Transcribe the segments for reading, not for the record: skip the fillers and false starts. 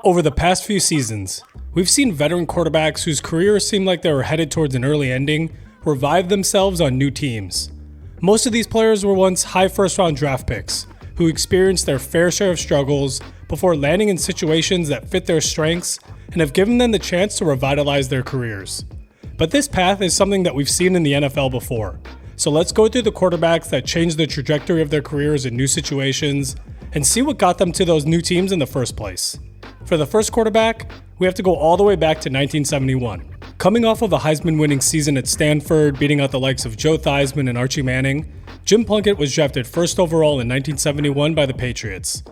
Over the past few seasons, we've seen veteran quarterbacks whose careers seemed like they were headed towards an early ending revive themselves on new teams. Most of these players were once high first-round draft picks who experienced their fair share of struggles before landing in situations that fit their strengths and have given them the chance to revitalize their careers. But this path is something that we've seen in the NFL before. So let's go through the quarterbacks that changed the trajectory of their careers in new situations and see what got them to those new teams in the first place. For the first quarterback, we have to go all the way back to 1971. Coming off of a Heisman-winning season at Stanford, beating out the likes of Joe Theismann and Archie Manning, Jim Plunkett was drafted first overall in 1971 by the Patriots.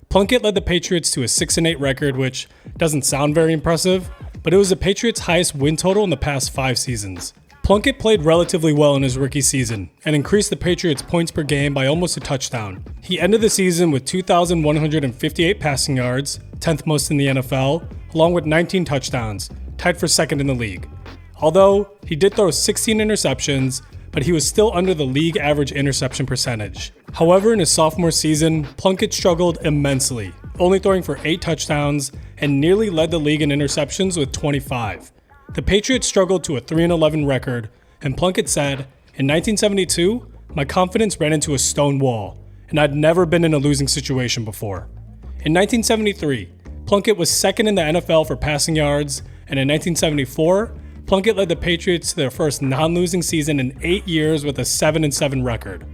Plunkett led the Patriots to a 6-8 record, which doesn't sound very impressive, but it was the Patriots' highest win total in the past 5 seasons. Plunkett played relatively well in his rookie season and increased the Patriots' points per game by almost a touchdown. He ended the season with 2,158 passing yards, 10th most in the NFL, along with 19 touchdowns, tied for second in the league. Although, he did throw 16 interceptions, but he was still under the league average interception percentage. However, in his sophomore season, Plunkett struggled immensely, only throwing for 8 touchdowns and nearly led the league in interceptions with 25. The Patriots struggled to a 3-11 record, and Plunkett said, "In 1972, my confidence ran into a stone wall, and I'd never been in a losing situation before." In 1973, Plunkett was second in the NFL for passing yards, and in 1974, Plunkett led the Patriots to their first non-losing season in 8 years with a 7-7 record.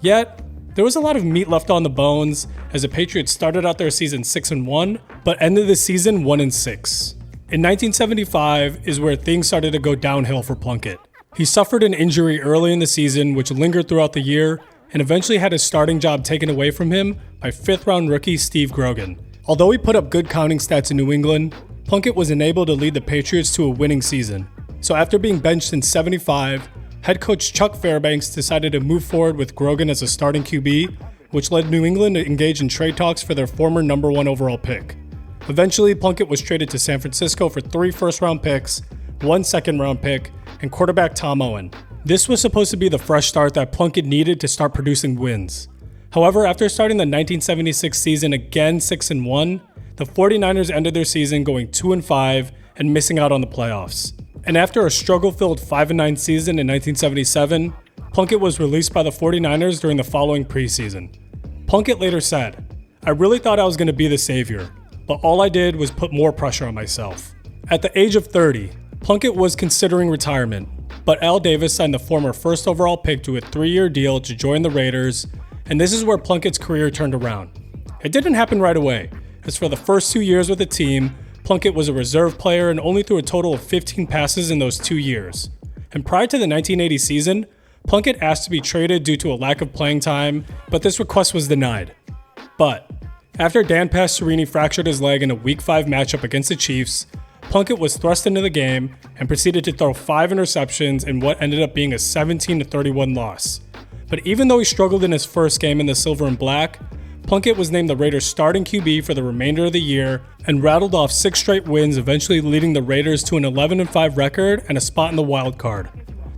Yet, there was a lot of meat left on the bones as the Patriots started out their season 6-1, but ended the season 1-6. In 1975 is where things started to go downhill for Plunkett. He suffered an injury early in the season which lingered throughout the year and eventually had his starting job taken away from him by 5th-round rookie Steve Grogan. Although he put up good counting stats in New England, Plunkett was unable to lead the Patriots to a winning season. So after being benched in 75, head coach Chuck Fairbanks decided to move forward with Grogan as a starting QB, which led New England to engage in trade talks for their former number 1 overall pick. Eventually, Plunkett was traded to San Francisco for 3 first-round picks, 1 second-round pick, and quarterback Tom Owen. This was supposed to be the fresh start that Plunkett needed to start producing wins. However, after starting the 1976 season again 6-1, the 49ers ended their season going 2-5 and missing out on the playoffs. And after a struggle-filled 5-9 season in 1977, Plunkett was released by the 49ers during the following preseason. Plunkett later said, "I really thought I was going to be the savior, but all I did was put more pressure on myself." At the age of 30, Plunkett was considering retirement, but Al Davis signed the former first overall pick to a 3-year deal to join the Raiders, and this is where Plunkett's career turned around. It didn't happen right away, as for the first 2 years with the team, Plunkett was a reserve player and only threw a total of 15 passes in those 2 years. And prior to the 1980 season, Plunkett asked to be traded due to a lack of playing time, but this request was denied. But after Dan Pastorini fractured his leg in a Week 5 matchup against the Chiefs, Plunkett was thrust into the game and proceeded to throw 5 interceptions in what ended up being a 17-31 loss. But even though he struggled in his first game in the silver and black, Plunkett was named the Raiders' starting QB for the remainder of the year and rattled off 6 straight wins, eventually leading the Raiders to an 11-5 record and a spot in the wild card.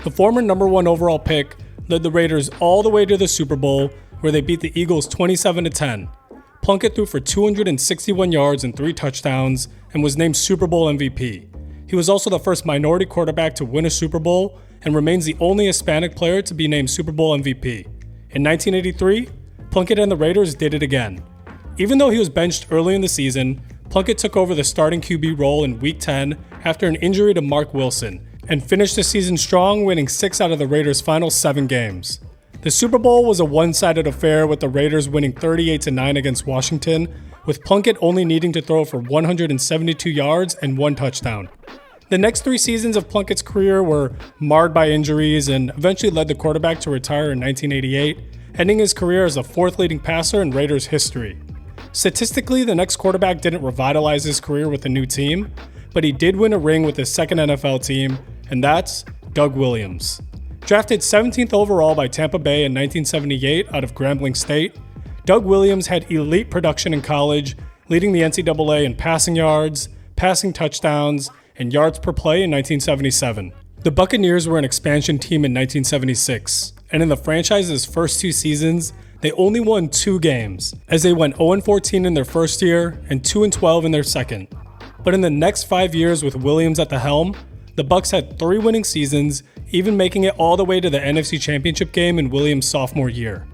The former number 1 overall pick led the Raiders all the way to the Super Bowl, where they beat the Eagles 27-10. Plunkett threw for 261 yards and 3 touchdowns and was named Super Bowl MVP. He was also the first minority quarterback to win a Super Bowl and remains the only Hispanic player to be named Super Bowl MVP. In 1983, Plunkett and the Raiders did it again. Even though he was benched early in the season, Plunkett took over the starting QB role in Week 10 after an injury to Mark Wilson and finished the season strong, winning 6 out of the Raiders' final 7 games. The Super Bowl was a one-sided affair with the Raiders winning 38-9 against Washington, with Plunkett only needing to throw for 172 yards and 1 touchdown. The next 3 seasons of Plunkett's career were marred by injuries and eventually led the quarterback to retire in 1988, ending his career as the 4th leading passer in Raiders history. Statistically, the next quarterback didn't revitalize his career with a new team, but he did win a ring with his second NFL team, and that's Doug Williams. Drafted 17th overall by Tampa Bay in 1978 out of Grambling State, Doug Williams had elite production in college, leading the NCAA in passing yards, passing touchdowns, and yards per play in 1977. The Buccaneers were an expansion team in 1976, and in the franchise's first 2 seasons, They only won 2 games, as they went 0-14 in their first year and 2-12 in their second. But in the next 5 years with Williams at the helm, the Bucks had 3 winning seasons, even making it all the way to the NFC Championship game in Williams' sophomore year.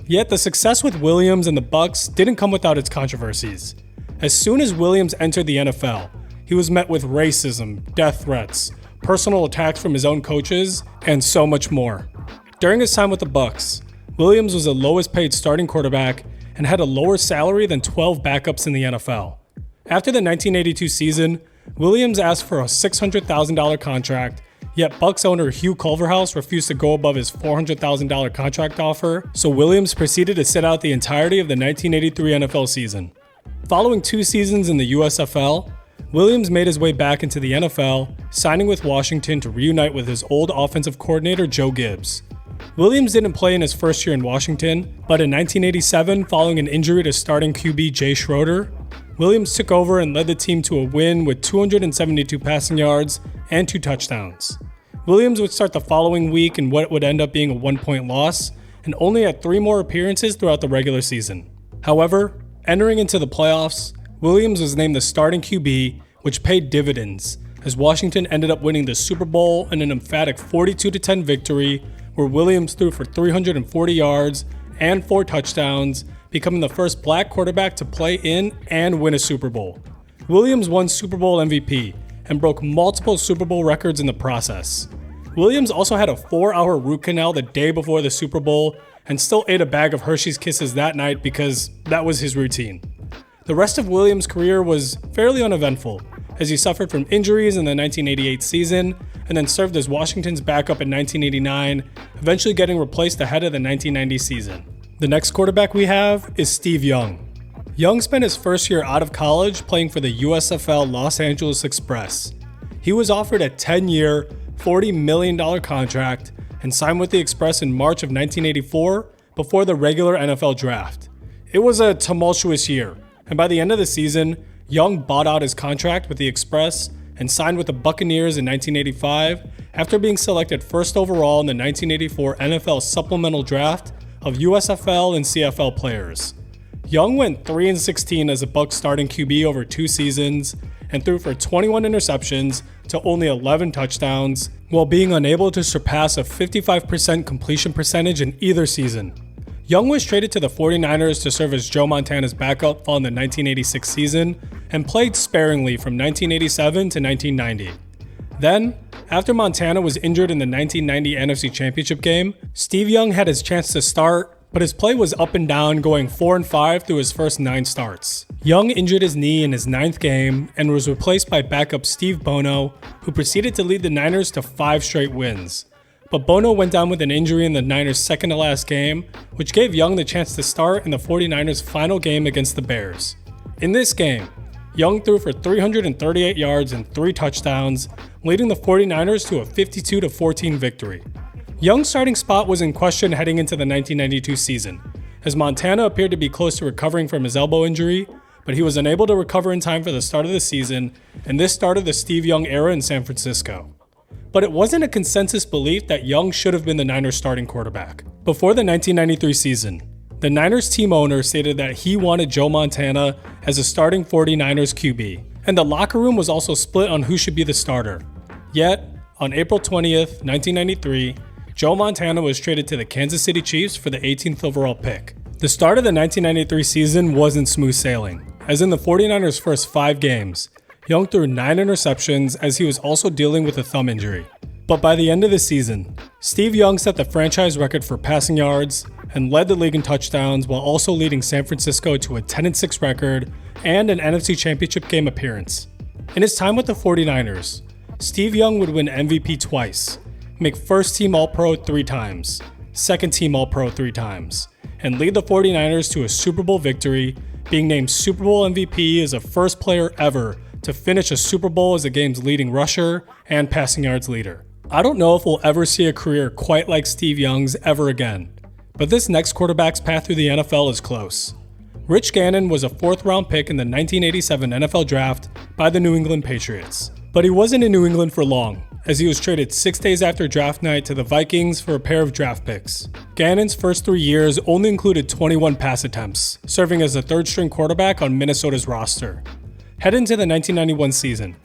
Yet the success with Williams and the Bucks didn't come without its controversies. As soon as Williams entered the NFL, he was met with racism, death threats, personal attacks from his own coaches, and so much more. During his time with the Bucks, Williams was the lowest paid starting quarterback and had a lower salary than 12 backups in the NFL. After the 1982 season, Williams asked for a $600,000 contract, yet Bucks owner Hugh Culverhouse refused to go above his $400,000 contract offer, so Williams proceeded to sit out the entirety of the 1983 NFL season. Following 2 seasons in the USFL, Williams made his way back into the NFL, signing with Washington to reunite with his old offensive coordinator Joe Gibbs. Williams didn't play in his first year in Washington, but in 1987, following an injury to starting QB Jay Schroeder, Williams took over and led the team to a win with 272 passing yards and 2 touchdowns. Williams would start the following week in what would end up being a 1-point loss, and only had 3 more appearances throughout the regular season. However, entering into the playoffs, Williams was named the starting QB, which paid dividends, as Washington ended up winning the Super Bowl in an emphatic 42-10 victory, where Williams threw for 340 yards and 4 touchdowns, becoming the first black quarterback to play in and win a Super Bowl. Williams won Super Bowl MVP and broke multiple Super Bowl records in the process. Williams also had a 4-hour root canal the day before the Super Bowl and still ate a bag of Hershey's Kisses that night because that was his routine. The rest of Williams' career was fairly uneventful, as he suffered from injuries in the 1988 season and then served as Washington's backup in 1989, eventually getting replaced ahead of the 1990 season. The next quarterback we have is Steve Young. Young spent his first year out of college playing for the USFL Los Angeles Express. He was offered a 10-year, $40 million contract and signed with the Express in March of 1984 before the regular NFL draft. It was a tumultuous year, and by the end of the season, Young bought out his contract with the Express and signed with the Buccaneers in 1985 after being selected first overall in the 1984 NFL Supplemental Draft of USFL and CFL players. Young went 3-16 as a Bucs starting QB over 2 seasons and threw for 21 interceptions to only 11 touchdowns, while being unable to surpass a 55% completion percentage in either season. Young was traded to the 49ers to serve as Joe Montana's backup following the 1986 season and played sparingly from 1987 to 1990. Then, after Montana was injured in the 1990 NFC Championship game, Steve Young had his chance to start, but his play was up and down, going 4-5 through his first 9 starts. Young injured his knee in his 9th game and was replaced by backup Steve Bono, who proceeded to lead the Niners to 5 straight wins. But Bono went down with an injury in the Niners' second to last game, which gave Young the chance to start in the 49ers' final game against the Bears. In this game, Young threw for 338 yards and 3 touchdowns, leading the 49ers to a 52-14 victory. Young's starting spot was in question heading into the 1992 season, as Montana appeared to be close to recovering from his elbow injury, but he was unable to recover in time for the start of the season, and this started the Steve Young era in San Francisco. But it wasn't a consensus belief that Young should have been the Niners' starting quarterback. Before the 1993 season, the Niners team owner stated that he wanted Joe Montana as a starting 49ers QB, and the locker room was also split on who should be the starter. Yet, on April 20th, 1993, Joe Montana was traded to the Kansas City Chiefs for the 18th overall pick. The start of the 1993 season wasn't smooth sailing, as in the 49ers' first 5 games, Young threw 9 interceptions as he was also dealing with a thumb injury. But by the end of the season, Steve Young set the franchise record for passing yards and led the league in touchdowns while also leading San Francisco to a 10-6 record and an NFC Championship game appearance. In his time with the 49ers, Steve Young would win MVP twice, make first-team All-Pro 3 times, second-team All-Pro 3 times, and lead the 49ers to a Super Bowl victory, being named Super Bowl MVP as the first player ever to finish a Super Bowl as the game's leading rusher and passing yards leader. I don't know if we'll ever see a career quite like Steve Young's ever again, but this next quarterback's path through the NFL is close. Rich Gannon was a 4th-round pick in the 1987 NFL Draft by the New England Patriots. But he wasn't in New England for long, as he was traded 6 days after draft night to the Vikings for a pair of draft picks. Gannon's first 3 years only included 21 pass attempts, serving as the third-string quarterback on Minnesota's roster. Heading into the 1991 season,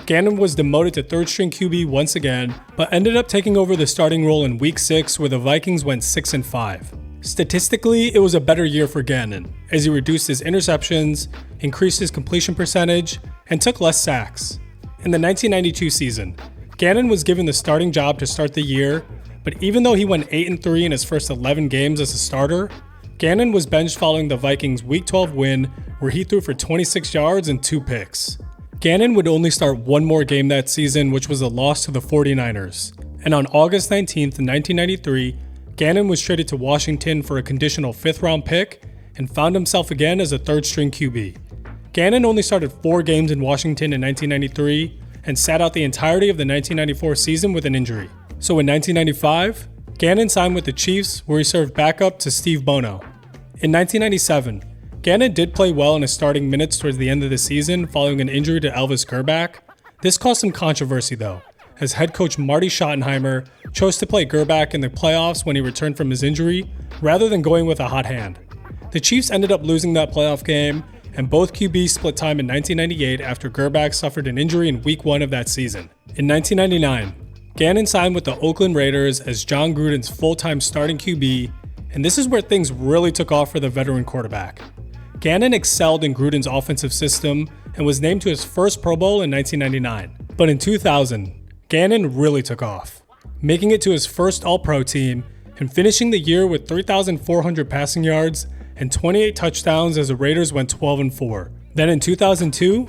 Gannon was demoted to third-string QB once again, but ended up taking over the starting role in Week 6 where the Vikings went 6-5. Statistically, it was a better year for Gannon, as he reduced his interceptions, increased his completion percentage, and took less sacks. In the 1992 season, Gannon was given the starting job to start the year, but even though he went 8-3 in his first 11 games as a starter, Gannon was benched following the Vikings' Week 12 win where he threw for 26 yards and 2 picks. Gannon would only start one more game that season, which was a loss to the 49ers. And on August 19th, 1993, Gannon was traded to Washington for a conditional 5th-round pick and found himself again as a third-string QB. Gannon only started 4 games in Washington in 1993 and sat out the entirety of the 1994 season with an injury. So in 1995, Gannon signed with the Chiefs, where he served backup to Steve Bono. In 1997, Gannon did play well in his starting minutes towards the end of the season following an injury to Elvis Grbac. This caused some controversy though, as head coach Marty Schottenheimer chose to play Grbac in the playoffs when he returned from his injury, rather than going with a hot hand. The Chiefs ended up losing that playoff game, and both QBs split time in 1998 after Grbac suffered an injury in Week 1 of that season. In 1999, Gannon signed with the Oakland Raiders as John Gruden's full-time starting QB, and this is where things really took off for the veteran quarterback. Gannon excelled in Gruden's offensive system and was named to his first Pro Bowl in 1999. But in 2000, Gannon really took off, making it to his first All-Pro team and finishing the year with 3,400 passing yards and 28 touchdowns as the Raiders went 12-4. Then in 2002,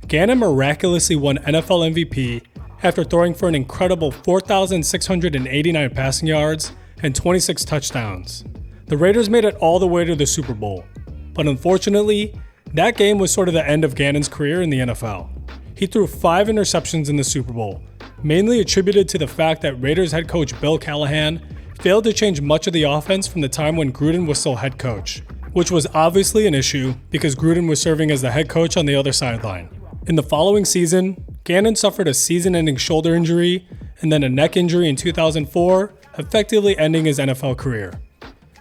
Gannon miraculously won NFL MVP after throwing for an incredible 4,689 passing yards and 26 touchdowns. The Raiders made it all the way to the Super Bowl. But unfortunately, that game was sort of the end of Gannon's career in the NFL. He threw 5 interceptions in the Super Bowl, mainly attributed to the fact that Raiders head coach Bill Callahan failed to change much of the offense from the time when Gruden was still head coach, which was obviously an issue because Gruden was serving as the head coach on the other sideline. In the following season, Gannon suffered a season-ending shoulder injury and then a neck injury in 2004, effectively ending his NFL career.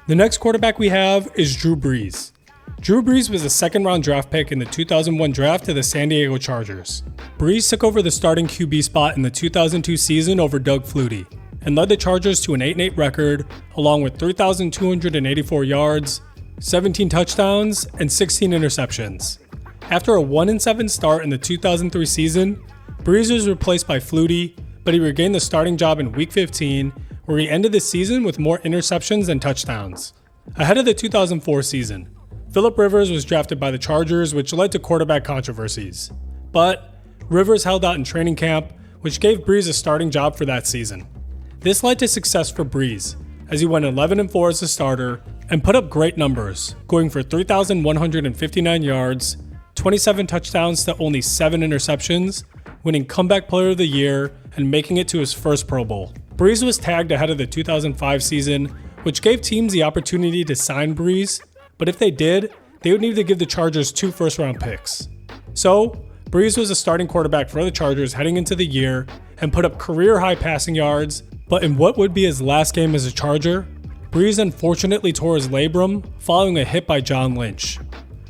The next quarterback we have is Drew Brees. Drew Brees was a second-round draft pick in the 2001 draft to the San Diego Chargers. Brees took over the starting QB spot in the 2002 season over Doug Flutie and led the Chargers to an 8-8 record, along with 3,284 yards, 17 touchdowns, and 16 interceptions. After a 1-7 start in the 2003 season, Brees was replaced by Flutie, but he regained the starting job in Week 15, where he ended the season with more interceptions than touchdowns. Ahead of the 2004 season, Phillip Rivers was drafted by the Chargers, which led to quarterback controversies. But Rivers held out in training camp, which gave Brees a starting job for that season. This led to success for Brees, as he went 11-4 as a starter and put up great numbers, going for 3,159 yards, 27 touchdowns to only 7 interceptions, winning Comeback Player of the Year and making it to his first Pro Bowl. Brees was tagged ahead of the 2005 season, which gave teams the opportunity to sign Brees, but if they did, they would need to give the Chargers 2 first-round picks. So, Brees was a starting quarterback for the Chargers heading into the year and put up career-high passing yards, but in what would be his last game as a Charger, Brees unfortunately tore his labrum following a hit by John Lynch.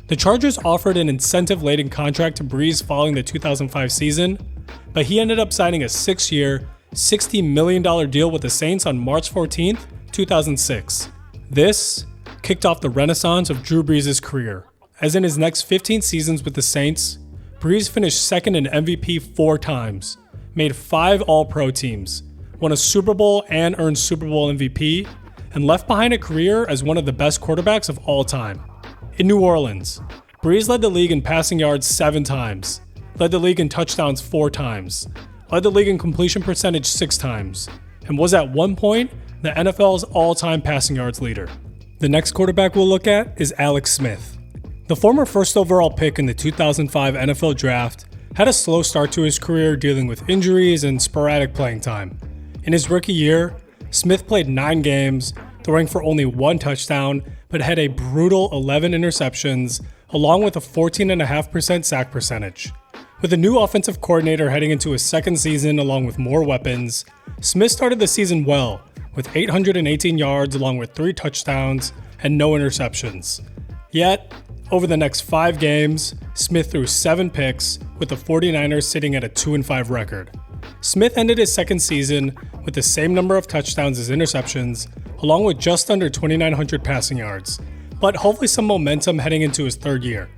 The Chargers offered an incentive-laden contract to Brees following the 2005 season, but he ended up signing a 6-year, $60 million deal with the Saints on March 14, 2006. This kicked off the renaissance of Drew Brees' career, as in his next 15 seasons with the Saints, Brees finished second in MVP 4 times, made 5 All-Pro teams, won a Super Bowl and earned Super Bowl MVP, and left behind a career as one of the best quarterbacks of all time. In New Orleans, Brees led the league in passing yards 7 times, led the league in touchdowns 4 times, led the league in completion percentage 6 times, and was at one point the NFL's all-time passing yards leader. The next quarterback we'll look at is Alex Smith. The former first overall pick in the 2005 NFL Draft had a slow start to his career dealing with injuries and sporadic playing time. In his rookie year, Smith played 9 games, throwing for only 1 touchdown, but had a brutal 11 interceptions, along with a 14.5% sack percentage. With a new offensive coordinator heading into his second season along with more weapons, Smith started the season well, with 818 yards along with 3 touchdowns and no interceptions. Yet, over the next 5 games, Smith threw 7 picks, with the 49ers sitting at a 2-5 record. Smith ended his second season with the same number of touchdowns as interceptions, along with just under 2,900 passing yards, but hopefully some momentum heading into his third year.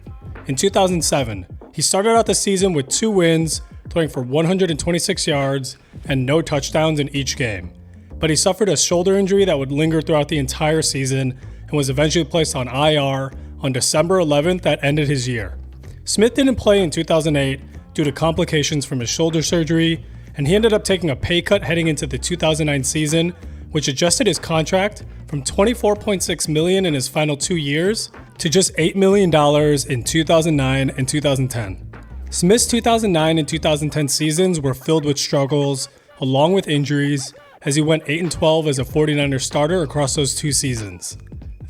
In 2007, he started out the season with 2 wins, throwing for 126 yards and no touchdowns in each game. But he suffered a shoulder injury that would linger throughout the entire season and was eventually placed on IR on December 11th that ended his year. Smith didn't play in 2008 due to complications from his shoulder surgery, and he ended up taking a pay cut heading into the 2009 season, which adjusted his contract from $24.6 million in his final 2 years to just $8 million in 2009 and 2010. Smith's 2009 and 2010 seasons were filled with struggles, along with injuries, as he went 8-12 as a 49ers starter across those 2 seasons.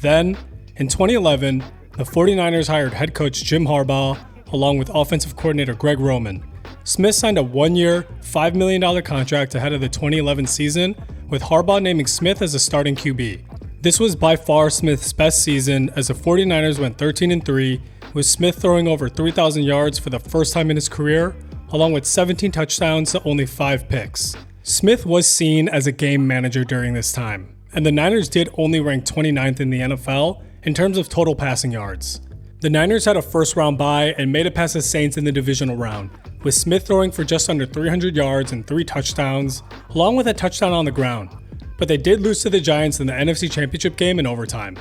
Then, in 2011, the 49ers hired head coach Jim Harbaugh, along with offensive coordinator Greg Roman. Smith signed a 1-year, $5 million contract ahead of the 2011 season, with Harbaugh naming Smith as a starting QB. This was by far Smith's best season, as the 49ers went 13-3, with Smith throwing over 3,000 yards for the first time in his career, along with 17 touchdowns to only 5 picks. Smith was seen as a game manager during this time, and the Niners did only rank 29th in the NFL in terms of total passing yards. The Niners had a first-round bye and made it past the Saints in the divisional round, with Smith throwing for just under 300 yards and 3 touchdowns, along with a touchdown on the ground. But they did lose to the Giants in the NFC Championship game in overtime.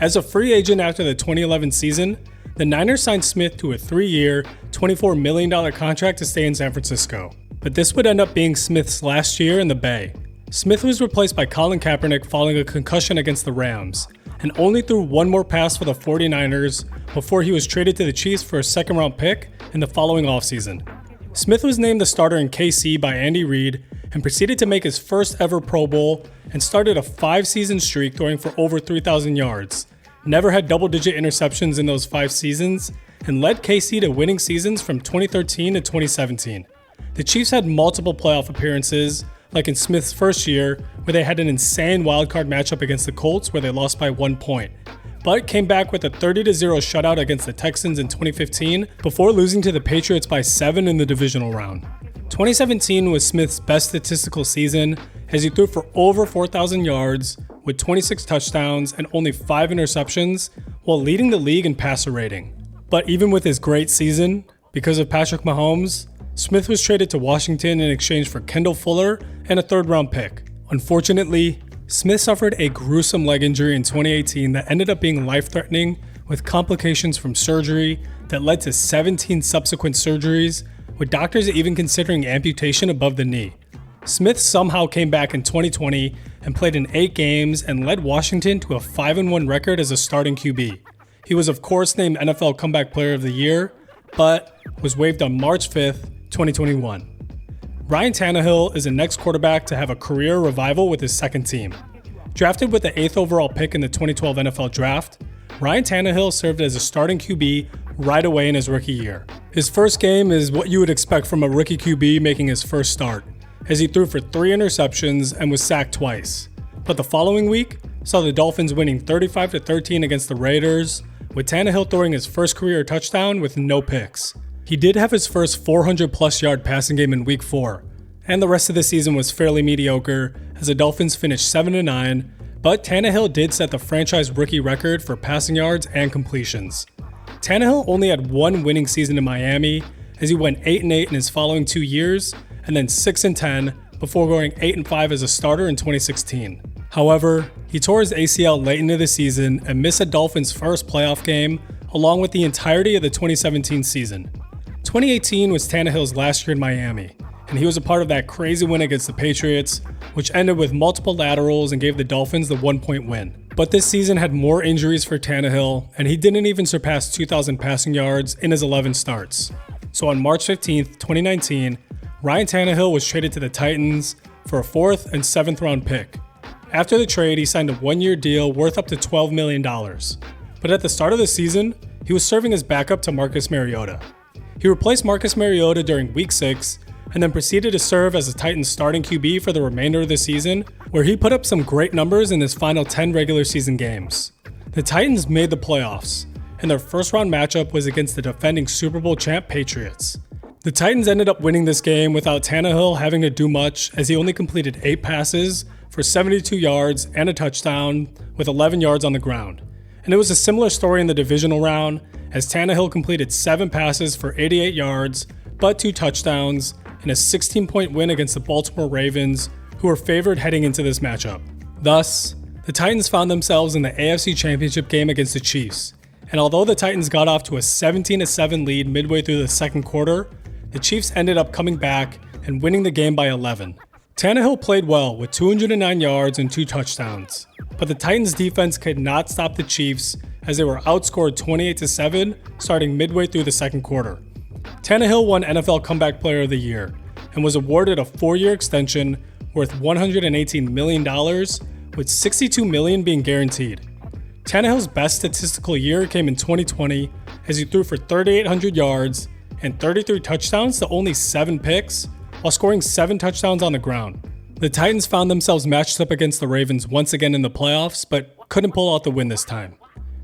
As a free agent after the 2011 season, the Niners signed Smith to a 3-year, $24 million contract to stay in San Francisco. But this would end up being Smith's last year in the Bay. Smith was replaced by Colin Kaepernick following a concussion against the Rams, and only threw 1 more pass for the 49ers before he was traded to the Chiefs for a second-round pick in the following offseason. Smith was named the starter in KC by Andy Reid and proceeded to make his first ever Pro Bowl and started a 5-season streak throwing for over 3,000 yards. Never had double-digit interceptions in those 5 seasons and led KC to winning seasons from 2013 to 2017. The Chiefs had multiple playoff appearances, like in Smith's first year, where they had an insane wildcard matchup against the Colts where they lost by 1 point, but came back with a 30-0 shutout against the Texans in 2015 before losing to the Patriots by 7 in the divisional round. 2017 was Smith's best statistical season, as he threw for over 4,000 yards with 26 touchdowns and only 5 interceptions, while leading the league in passer rating. But even with his great season, because of Patrick Mahomes, Smith was traded to Washington in exchange for Kendall Fuller and a 3rd-round pick. Unfortunately, Smith suffered a gruesome leg injury in 2018 that ended up being life-threatening, with complications from surgery that led to 17 subsequent surgeries, with doctors even considering amputation above the knee. Smith somehow came back in 2020 and played in 8 games and led Washington to a 5-1 record as a starting QB. He was of course named NFL Comeback Player of the Year, but was waived on March 5th, 2021. Ryan Tannehill is the next quarterback to have a career revival with his second team. Drafted with the 8th overall pick in the 2012 NFL Draft, Ryan Tannehill served as a starting QB right away in his rookie year. His first game is what you would expect from a rookie QB making his first start, as he threw for 3 interceptions and was sacked twice. But the following week saw the Dolphins winning 35-13 against the Raiders, with Tannehill throwing his first career touchdown with no picks. He did have his first 400-plus yard passing game in Week 4, and the rest of the season was fairly mediocre as the Dolphins finished 7-9, but Tannehill did set the franchise rookie record for passing yards and completions. Tannehill only had 1 winning season in Miami, as he went 8-8 in his following 2 years, and then 6-10 before going 8-5 as a starter in 2016. However, he tore his ACL late into the season and missed the Dolphins' first playoff game, along with the entirety of the 2017 season. 2018 was Tannehill's last year in Miami, and he was a part of that crazy win against the Patriots, which ended with multiple laterals and gave the Dolphins the 1-point win. But this season had more injuries for Tannehill, and he didn't even surpass 2,000 passing yards in his 11 starts. So on March 15th, 2019, Ryan Tannehill was traded to the Titans for a 4th and 7th round pick. After the trade, he signed a 1-year deal worth up to $12 million. But at the start of the season, he was serving as backup to Marcus Mariota. He replaced Marcus Mariota during Week 6 and then proceeded to serve as the Titans' starting QB for the remainder of the season, where he put up some great numbers in his final 10 regular season games. The Titans made the playoffs, and their first-round matchup was against the defending Super Bowl champ Patriots. The Titans ended up winning this game without Tannehill having to do much, as he only completed 8 passes for 72 yards and a touchdown with 11 yards on the ground. And it was a similar story in the divisional round, as Tannehill completed 7 passes for 88 yards, but 2 touchdowns, in a 16-point win against the Baltimore Ravens, who were favored heading into this matchup. Thus, the Titans found themselves in the AFC Championship game against the Chiefs, and although the Titans got off to a 17-7 lead midway through the second quarter, the Chiefs ended up coming back and winning the game by 11. Tannehill played well with 209 yards and 2 touchdowns, but the Titans defense could not stop the Chiefs as they were outscored 28-7 starting midway through the second quarter. Tannehill won NFL Comeback Player of the Year and was awarded a 4-year extension worth $118 million, with $62 million being guaranteed. Tannehill's best statistical year came in 2020 as he threw for 3,800 yards and 33 touchdowns to only 7 picks, while scoring 7 touchdowns on the ground. The Titans found themselves matched up against the Ravens once again in the playoffs, but couldn't pull out the win this time.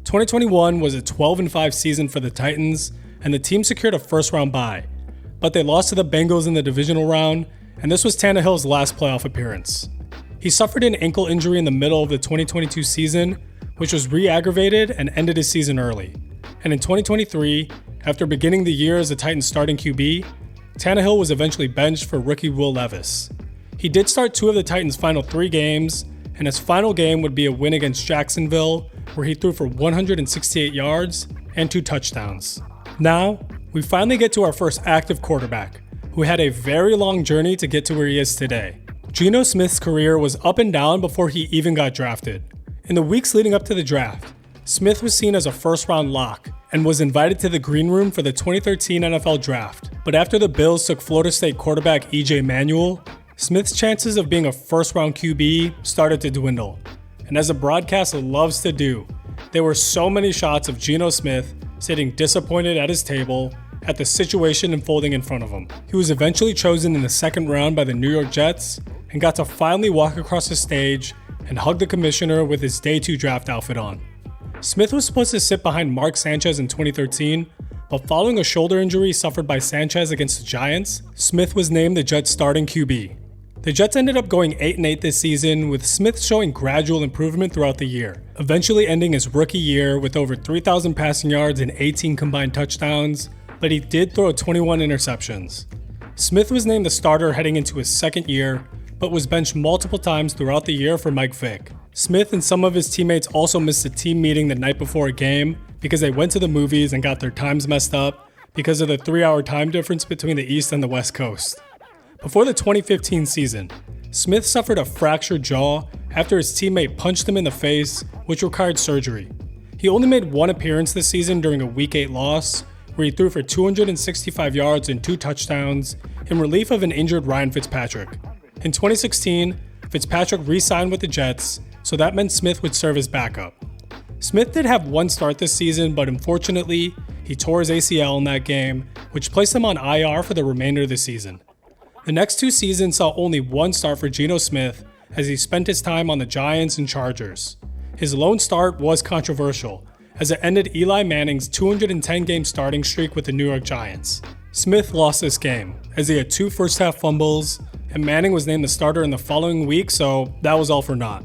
2021 was a 12-5 season for the Titans, and the team secured a first-round bye, but they lost to the Bengals in the divisional round, and this was Tannehill's last playoff appearance. He suffered an ankle injury in the middle of the 2022 season, which was re-aggravated and ended his season early. And in 2023, after beginning the year as the Titans' starting QB, Tannehill was eventually benched for rookie Will Levis. He did start 2 of the Titans' final 3 games, and his final game would be a win against Jacksonville, where he threw for 168 yards and 2 touchdowns. Now, we finally get to our first active quarterback, who had a very long journey to get to where he is today. Geno Smith's career was up and down before he even got drafted. In the weeks leading up to the draft, Smith was seen as a first-round lock and was invited to the green room for the 2013 NFL Draft. But after the Bills took Florida State quarterback E.J. Manuel, Smith's chances of being a first-round QB started to dwindle. And as the broadcast loves to do, there were so many shots of Geno Smith sitting disappointed at his table at the situation unfolding in front of him. He was eventually chosen in the second round by the New York Jets and got to finally walk across the stage and hug the commissioner with his Day 2 draft outfit on. Smith was supposed to sit behind Mark Sanchez in 2013, but following a shoulder injury suffered by Sanchez against the Giants, Smith was named the Jets' starting QB. The Jets ended up going 8-8 this season, with Smith showing gradual improvement throughout the year, eventually ending his rookie year with over 3,000 passing yards and 18 combined touchdowns, but he did throw 21 interceptions. Smith was named the starter heading into his second year, but was benched multiple times throughout the year for Mike Vick. Smith and some of his teammates also missed a team meeting the night before a game because they went to the movies and got their times messed up because of the 3-hour time difference between the East and the West Coast. Before the 2015 season, Smith suffered a fractured jaw after his teammate punched him in the face, which required surgery. He only made 1 appearance this season during a Week 8 loss, where he threw for 265 yards and 2 touchdowns in relief of an injured Ryan Fitzpatrick. In 2016, Fitzpatrick re-signed with the Jets, so that meant Smith would serve as backup. Smith did have 1 start this season, but unfortunately, he tore his ACL in that game, which placed him on IR for the remainder of the season. The next 2 seasons saw only 1 start for Geno Smith as he spent his time on the Giants and Chargers. His lone start was controversial, as it ended Eli Manning's 210-game starting streak with the New York Giants. Smith lost this game, as he had 2 first-half fumbles, and Manning was named the starter in the following week, so that was all for naught.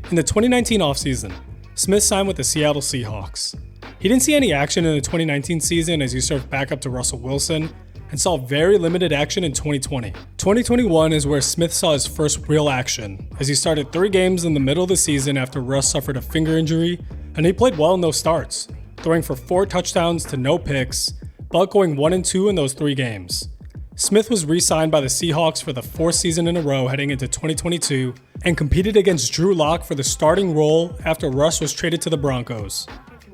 In the 2019 offseason, Smith signed with the Seattle Seahawks. He didn't see any action in the 2019 season as he served backup to Russell Wilson, and saw very limited action in 2020. 2021 is where Smith saw his first real action, as he started 3 games in the middle of the season after Russ suffered a finger injury, and he played well in those starts, throwing for 4 touchdowns to no picks, but going 1-2 in those 3 games. Smith was re-signed by the Seahawks for the 4th season in a row heading into 2022, and competed against Drew Lock for the starting role after Russ was traded to the Broncos.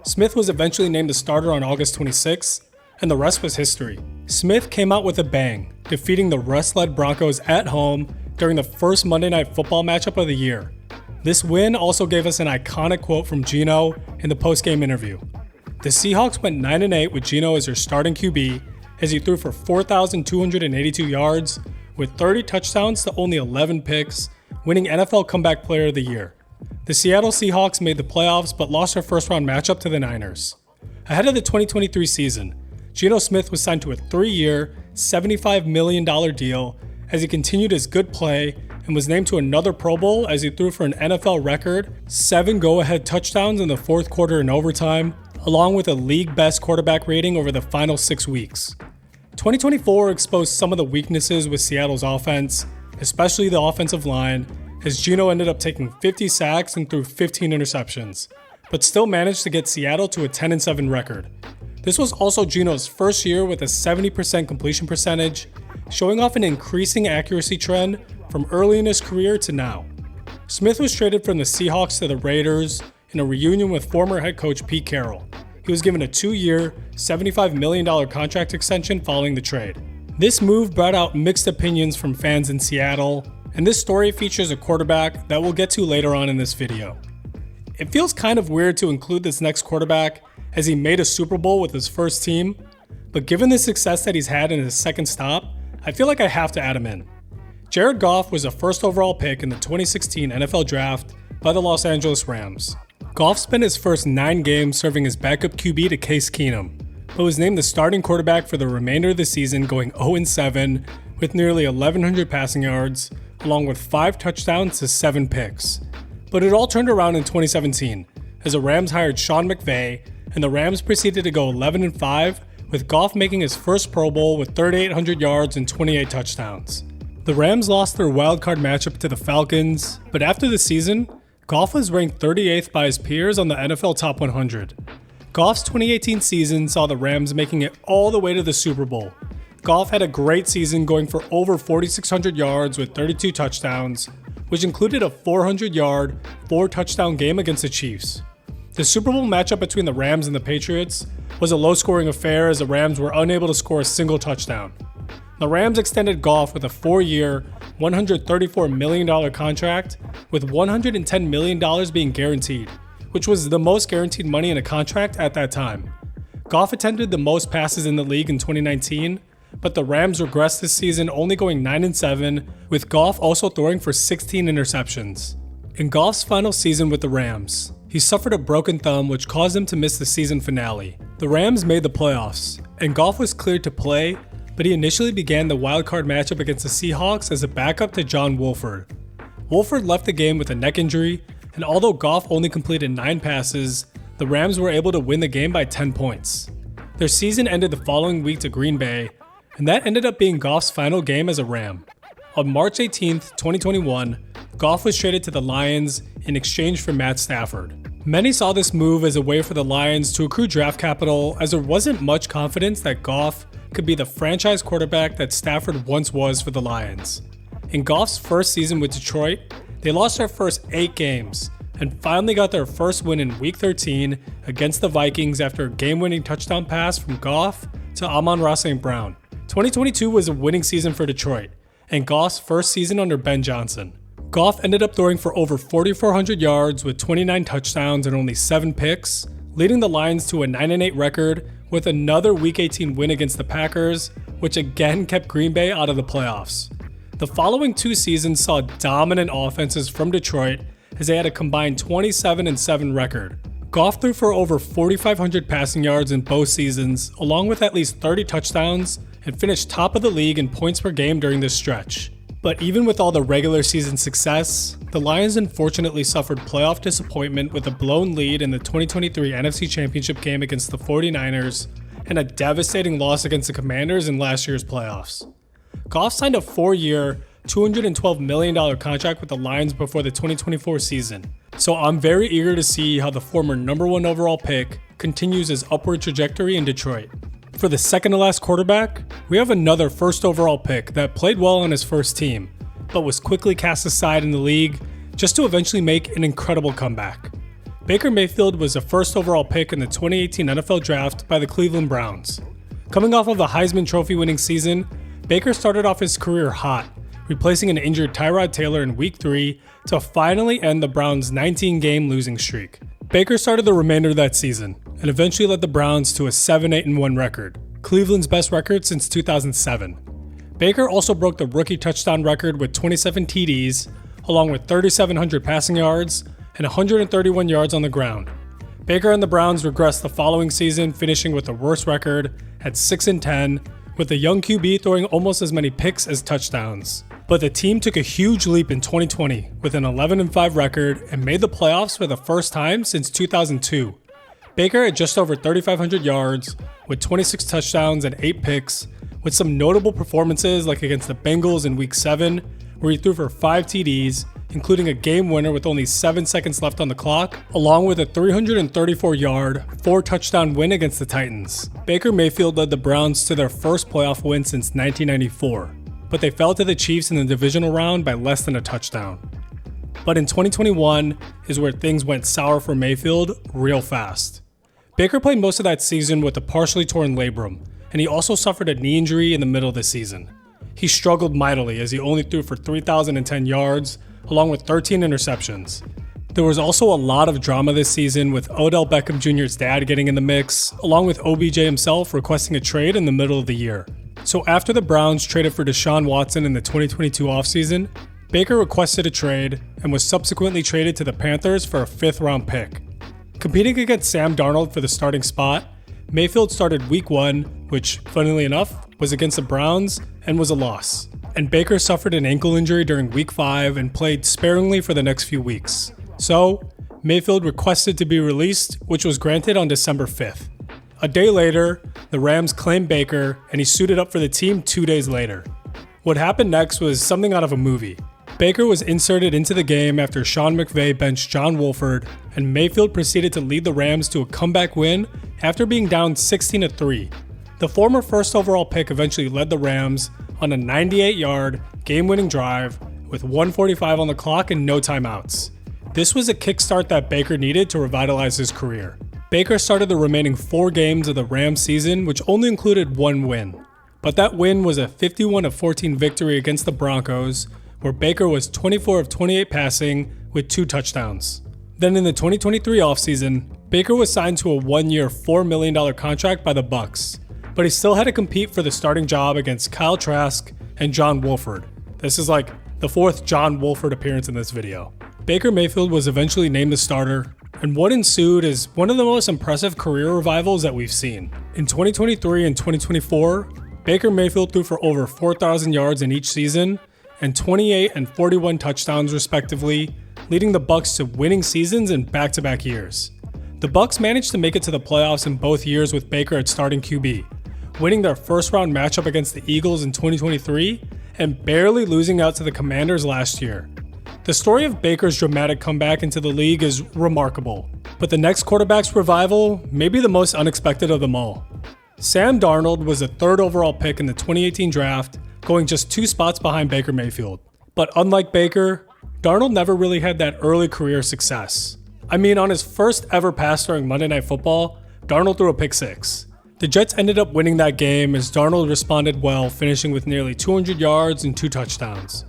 Smith was eventually named the starter on August 26th, and the rest was history. Smith came out with a bang, defeating the Russ-led Broncos at home during the first Monday Night Football matchup of the year. This win also gave us an iconic quote from Geno in the post-game interview. The Seahawks went 9-8 with Geno as their starting QB, as he threw for 4,282 yards with 30 touchdowns to only 11 picks, winning NFL Comeback Player of the Year. The Seattle Seahawks made the playoffs but lost their first-round matchup to the Niners. Ahead of the 2023 season, Geno Smith was signed to a 3-year, $75 million deal as he continued his good play and was named to another Pro Bowl as he threw for an NFL record 7 go-ahead touchdowns in the fourth quarter and overtime, along with a league-best quarterback rating over the final 6 weeks. 2024 exposed some of the weaknesses with Seattle's offense, especially the offensive line, as Geno ended up taking 50 sacks and threw 15 interceptions, but still managed to get Seattle to a 10-7 record. This was also Geno's first year with a 70% completion percentage, showing off an increasing accuracy trend from early in his career to now. Smith was traded from the Seahawks to the Raiders in a reunion with former head coach Pete Carroll. He was given a 2-year, $75 million contract extension following the trade. This move brought out mixed opinions from fans in Seattle, and this story features a quarterback that we'll get to later on in this video. It feels kind of weird to include this next quarterback as he made a Super Bowl with his first team, but given the success that he's had in his second stop, I feel like I have to add him in. Jared Goff was a first overall pick in the 2016 NFL Draft by the Los Angeles Rams. Goff spent his first 9 games serving as backup QB to Case Keenum, but was named the starting quarterback for the remainder of the season, going 0-7 with nearly 1,100 passing yards, along with 5 touchdowns to 7 picks. But it all turned around in 2017, as the Rams hired Sean McVay, and the Rams proceeded to go 11-5, with Goff making his first Pro Bowl with 3,800 yards and 28 touchdowns. The Rams lost their wildcard matchup to the Falcons, but after the season, Goff was ranked 38th by his peers on the NFL Top 100. Goff's 2018 season saw the Rams making it all the way to the Super Bowl. Goff had a great season, going for over 4,600 yards with 32 touchdowns, which included a 400-yard, 4-touchdown game against the Chiefs. The Super Bowl matchup between the Rams and the Patriots was a low-scoring affair as the Rams were unable to score a single touchdown. The Rams extended Goff with a 4-year, $134 million contract, with $110 million being guaranteed, which was the most guaranteed money in a contract at that time. Goff attempted the most passes in the league in 2019, but the Rams regressed this season, only going 9-7, with Goff also throwing for 16 interceptions. In Goff's final season with the Rams, he suffered a broken thumb which caused him to miss the season finale. The Rams made the playoffs, and Goff was cleared to play, but he initially began the wildcard matchup against the Seahawks as a backup to John Wolford. Wolford left the game with a neck injury, and although Goff only completed 9 passes, the Rams were able to win the game by 10 points. Their season ended the following week to Green Bay, and that ended up being Goff's final game as a Ram. On March 18, 2021, Goff was traded to the Lions in exchange for Matt Stafford. Many saw this move as a way for the Lions to accrue draft capital, as there wasn't much confidence that Goff could be the franchise quarterback that Stafford once was for the Lions. In Goff's first season with Detroit, they lost their first 8 games and finally got their first win in Week 13 against the Vikings after a game-winning touchdown pass from Goff to Amon-Ra St. Brown. 2022 was a winning season for Detroit, and Goff's first season under Ben Johnson. Goff ended up throwing for over 4,400 yards with 29 touchdowns and only 7 picks, leading the Lions to a 9-8 record with another Week 18 win against the Packers, which again kept Green Bay out of the playoffs. The following 2 seasons saw dominant offenses from Detroit as they had a combined 27-7 record. Goff threw for over 4,500 passing yards in both seasons, along with at least 30 touchdowns, and finished top of the league in points per game during this stretch. But even with all the regular season success, the Lions unfortunately suffered playoff disappointment with a blown lead in the 2023 NFC Championship game against the 49ers and a devastating loss against the Commanders in last year's playoffs. Goff signed a 4-year, $212 million contract with the Lions before the 2024 season, so I'm very eager to see how the former number 1 overall pick continues his upward trajectory in Detroit. For the second to last quarterback, we have another first overall pick that played well on his first team, but was quickly cast aside in the league just to eventually make an incredible comeback. Baker Mayfield was a first overall pick in the 2018 NFL Draft by the Cleveland Browns. Coming off of a Heisman Trophy winning season, Baker started off his career hot, replacing an injured Tyrod Taylor in Week 3 to finally end the Browns' 19-game losing streak. Baker started the remainder of that season and eventually led the Browns to a 7-8-1 record. Cleveland's best record since 2007. Baker also broke the rookie touchdown record with 27 TDs, along with 3,700 passing yards and 131 yards on the ground. Baker and the Browns regressed the following season, finishing with the worst record at 6-10, with the young QB throwing almost as many picks as touchdowns. But the team took a huge leap in 2020 with an 11-5 record and made the playoffs for the first time since 2002. Baker had just over 3,500 yards with 26 touchdowns and 8 picks, with some notable performances like against the Bengals in Week 7, where he threw for 5 TDs, including a game winner with only 7 seconds left on the clock, along with a 334-yard, 4-touchdown win against the Titans. Baker Mayfield led the Browns to their first playoff win since 1994, but they fell to the Chiefs in the divisional round by less than a touchdown. But in 2021 is where things went sour for Mayfield real fast. Baker played most of that season with a partially torn labrum, and he also suffered a knee injury in the middle of the season. He struggled mightily as he only threw for 3,010 yards, along with 13 interceptions. There was also a lot of drama this season, with Odell Beckham Jr.'s dad getting in the mix, along with OBJ himself requesting a trade in the middle of the year. So after the Browns traded for Deshaun Watson in the 2022 offseason, Baker requested a trade and was subsequently traded to the Panthers for a 5th-round pick. Competing against Sam Darnold for the starting spot, Mayfield started Week 1, which, funnily enough, was against the Browns and was a loss. And Baker suffered an ankle injury during Week 5 and played sparingly for the next few weeks. So, Mayfield requested to be released, which was granted on December 5th. A day later, the Rams claimed Baker, and he suited up for the team 2 days later. What happened next was something out of a movie. Baker was inserted into the game after Sean McVay benched John Wolford, and Mayfield proceeded to lead the Rams to a comeback win after being down 16-3. The former first overall pick eventually led the Rams on a 98-yard, game-winning drive with 1:45 on the clock and no timeouts. This was a kickstart that Baker needed to revitalize his career. Baker started the remaining 4 games of the Rams season, which only included 1 win. But that win was a 51-14 victory against the Broncos, where Baker was 24 of 28 passing with 2 touchdowns. Then in the 2023 offseason, Baker was signed to a 1-year, $4 million contract by the Bucs, but he still had to compete for the starting job against Kyle Trask and John Wolford. This is like the 4th John Wolford appearance in this video. Baker Mayfield was eventually named the starter, and what ensued is one of the most impressive career revivals that we've seen. In 2023 and 2024, Baker Mayfield threw for over 4,000 yards in each season, and 28 and 41 touchdowns respectively, leading the Bucs to winning seasons in back-to-back years. The Bucs managed to make it to the playoffs in both years with Baker at starting QB, winning their first-round matchup against the Eagles in 2023 and barely losing out to the Commanders last year. The story of Baker's dramatic comeback into the league is remarkable, but the next quarterback's revival may be the most unexpected of them all. Sam Darnold was the 3rd overall pick in the 2018 draft, going just 2 spots behind Baker Mayfield. But unlike Baker, Darnold never really had that early career success. I mean, on his first ever pass during Monday Night Football, Darnold threw a pick 6. The Jets ended up winning that game as Darnold responded well, finishing with nearly 200 yards and 2 touchdowns.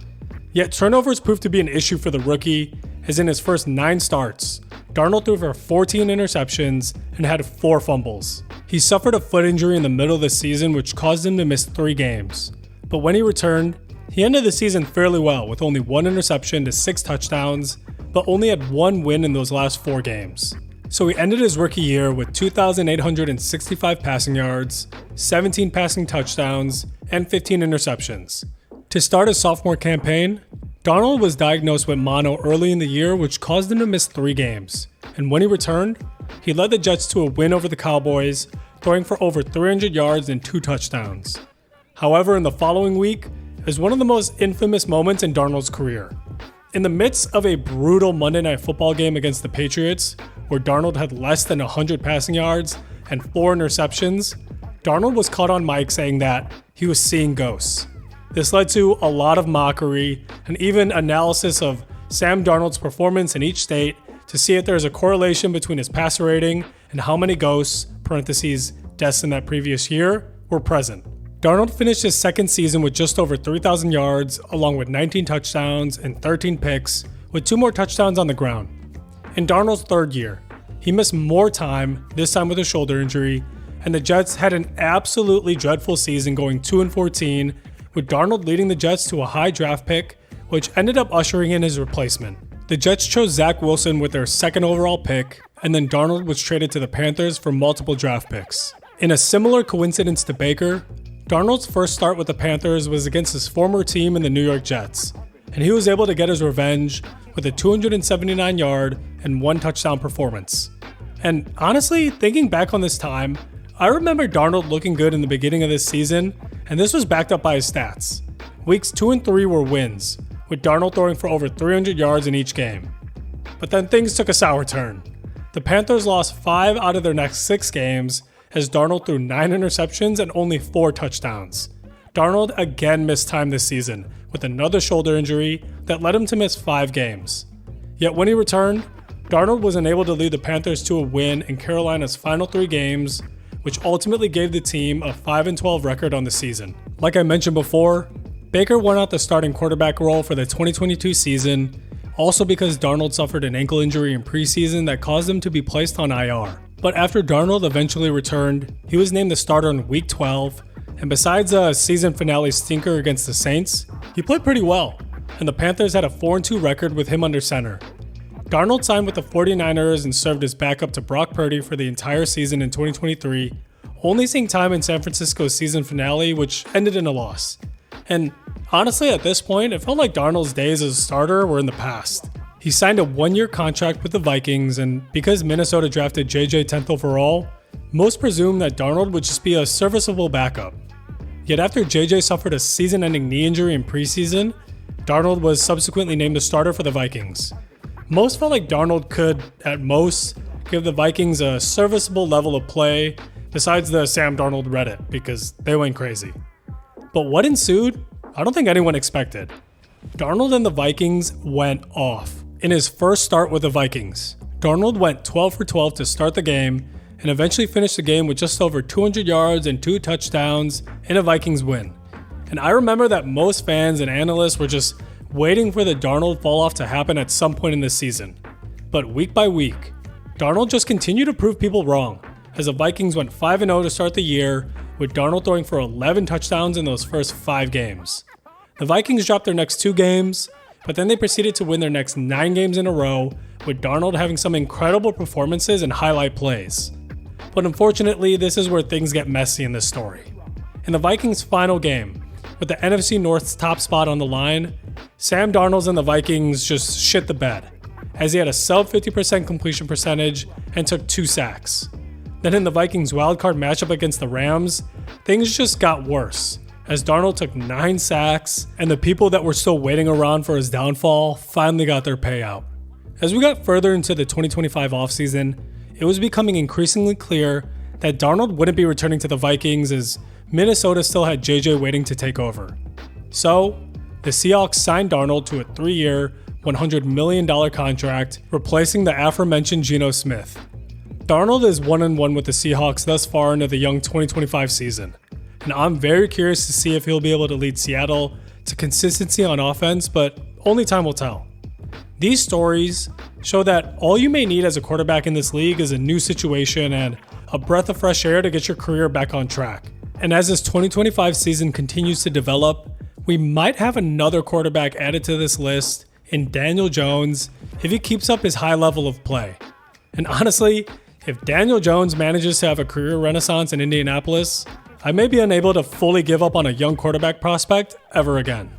Yet turnovers proved to be an issue for the rookie, as in his first 9 starts, Darnold threw for 14 interceptions and had 4 fumbles. He suffered a foot injury in the middle of the season, which caused him to miss 3 games. But when he returned, he ended the season fairly well with only 1 interception to 6 touchdowns, but only had 1 win in those last 4 games. So he ended his rookie year with 2,865 passing yards, 17 passing touchdowns, and 15 interceptions. To start his sophomore campaign, Darnold was diagnosed with mono early in the year, which caused him to miss 3 games. And when he returned, he led the Jets to a win over the Cowboys, throwing for over 300 yards and 2 touchdowns. However, in the following week is one of the most infamous moments in Darnold's career. In the midst of a brutal Monday Night Football game against the Patriots, where Darnold had less than 100 passing yards and 4 interceptions, Darnold was caught on mic saying that he was seeing ghosts. This led to a lot of mockery and even analysis of Sam Darnold's performance in each state to see if there is a correlation between his passer rating and how many ghosts, parentheses, deaths in that previous year, were present. Darnold finished his second season with just over 3,000 yards, along with 19 touchdowns and 13 picks, with 2 more touchdowns on the ground. In Darnold's third year, he missed more time, this time with a shoulder injury, and the Jets had an absolutely dreadful season going 2-14, with Darnold leading the Jets to a high draft pick, which ended up ushering in his replacement. The Jets chose Zach Wilson with their second overall pick, and then Darnold was traded to the Panthers for multiple draft picks. In a similar coincidence to Baker, Darnold's first start with the Panthers was against his former team in the New York Jets, and he was able to get his revenge with a 279-yard and 1 touchdown performance. And honestly, thinking back on this time, I remember Darnold looking good in the beginning of this season, and this was backed up by his stats. Weeks 2 and 3 were wins, with Darnold throwing for over 300 yards in each game. But then things took a sour turn. The Panthers lost 5 out of their next 6 games, as Darnold threw 9 interceptions and only 4 touchdowns. Darnold again missed time this season with another shoulder injury that led him to miss 5 games. Yet when he returned, Darnold was unable to lead the Panthers to a win in Carolina's final 3 games, which ultimately gave the team a 5-12 record on the season. Like I mentioned before, Baker won out the starting quarterback role for the 2022 season, also because Darnold suffered an ankle injury in preseason that caused him to be placed on IR. But after Darnold eventually returned, he was named the starter in Week 12, and besides a season finale stinker against the Saints, he played pretty well, and the Panthers had a 4-2 record with him under center. Darnold signed with the 49ers and served as backup to Brock Purdy for the entire season in 2023, only seeing time in San Francisco's season finale, which ended in a loss. And honestly, at this point, it felt like Darnold's days as a starter were in the past. He signed a 1-year contract with the Vikings, and because Minnesota drafted JJ 10th overall, most presumed that Darnold would just be a serviceable backup. Yet after JJ suffered a season-ending knee injury in preseason, Darnold was subsequently named the starter for the Vikings. Most felt like Darnold could, at most, give the Vikings a serviceable level of play, besides the Sam Darnold Reddit, because they went crazy. But what ensued, I don't think anyone expected. Darnold and the Vikings went off. In his first start with the Vikings, Darnold went 12 for 12 to start the game and eventually finished the game with just over 200 yards and 2 touchdowns in a Vikings win. And I remember that most fans and analysts were just waiting for the Darnold fall-off to happen at some point in this season. But week by week, Darnold just continued to prove people wrong, as the Vikings went 5-0 to start the year, with Darnold throwing for 11 touchdowns in those first 5 games. The Vikings dropped their next 2 games, but then they proceeded to win their next 9 games in a row, with Darnold having some incredible performances and highlight plays. But unfortunately, this is where things get messy in this story. In the Vikings' final game, with the NFC North's top spot on the line, Sam Darnold and the Vikings just shit the bed, as he had a sub-50% completion percentage and took 2 sacks. Then in the Vikings' wildcard matchup against the Rams, things just got worse, as Darnold took 9 sacks, and the people that were still waiting around for his downfall finally got their payout. As we got further into the 2025 offseason, it was becoming increasingly clear that Darnold wouldn't be returning to the Vikings, as Minnesota still had JJ waiting to take over. So, the Seahawks signed Darnold to a 3-year, $100 million contract, replacing the aforementioned Geno Smith. Darnold is 1-1 with the Seahawks thus far into the young 2025 season, and I'm very curious to see if he'll be able to lead Seattle to consistency on offense, but only time will tell. These stories show that all you may need as a quarterback in this league is a new situation and a breath of fresh air to get your career back on track. And as this 2025 season continues to develop, we might have another quarterback added to this list in Daniel Jones if he keeps up his high level of play. And honestly, if Daniel Jones manages to have a career renaissance in Indianapolis, I may be unable to fully give up on a young quarterback prospect ever again.